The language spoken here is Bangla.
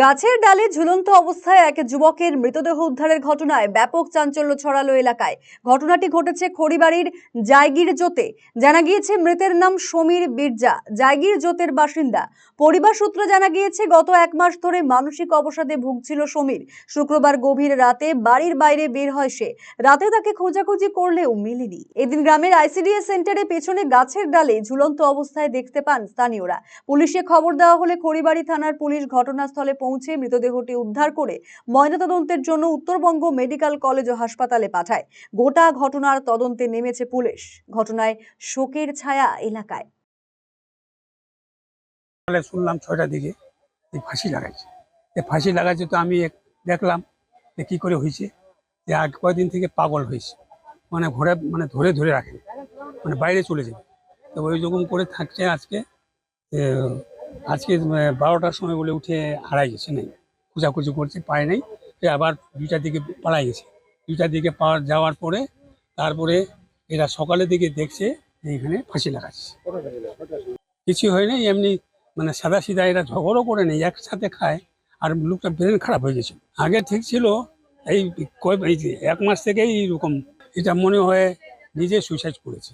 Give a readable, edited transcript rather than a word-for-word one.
গাছের ডালে ঝুলন্ত অবস্থায় এক যুবকের মৃতদেহ উদ্ধারের ঘটনায় ব্যাপক চাঞ্চল্য ছড়ালো এলাকায়। ঘটনাটি ঘটেছে খড়িবাড়ির জায়গির জোতে। জানা গিয়েছে মৃতের নাম সমীর বিরজা, জায়গির জোতের বাসিন্দা। পরিবার সূত্রে জানা গিয়েছে গত 1 মাস ধরে মানসিক অবসাদে ভুগছিল সমীর। শুক্রবার গভীর রাতে বাড়ির বাইরে বের হয় সে। রাতে তাকে খোঁজাখুঁজি করলেও মেলেনি। এদিন গ্রামের আইসিডিএস সেন্টারের পেছনে গাছের ডালে ঝুলন্ত অবস্থায় দেখতে পান স্থানীয়রা। পুলিশে খবর দেওয়া হলে খড়িবাড়ি থানার পুলিশ ঘটনাস্থলে পৌঁছে মৃতদেহটি উদ্ধার করে ময়নাতদন্তের জন্য উত্তরবঙ্গ মেডিকেল কলেজ ও হাসপাতালে পাঠায়। গোটা ঘটনার তদন্তে নেমেছে পুলিশ। ঘটনায় শোকের ছায়া এলাকায়। শুনলাম 6টার দিকে ফাঁসি লাগাইছে। ফাঁসি লাগাইছে তো আমি দেখলাম যে কি করে হয়েছে। যে আগ কয়েকদিন থেকে পাগল হয়েছে, মানে ঘরে মানে ধরে ধরে রাখে, মানে বাইরে চলে যাবে। তো ওই রকম করে থাকছে। আজকে 12টার সময় বলে উঠে হারাই গেছে, নেই, খোঁজাখুঁজি করছে, পায় নাই। আবার 2টার দিকে পালাই গেছে। 2টার দিকে যাওয়ার পরে তারপরে এরা সকালের দিকে দেখছে যে এখানে ফাঁসি লাগাচ্ছে। কিছু হয় নাই, এমনি মানে সাদা সিধা, এরা ঝগড়ও করে নেই, একসাথে খায়। আর লোকটা ব্রেন খারাপ হয়ে গেছিল, আগে ঠিক ছিল। এই 1 মাস থেকেই এরকম, এটা মনে হয় নিজে সুইসাইড করেছে।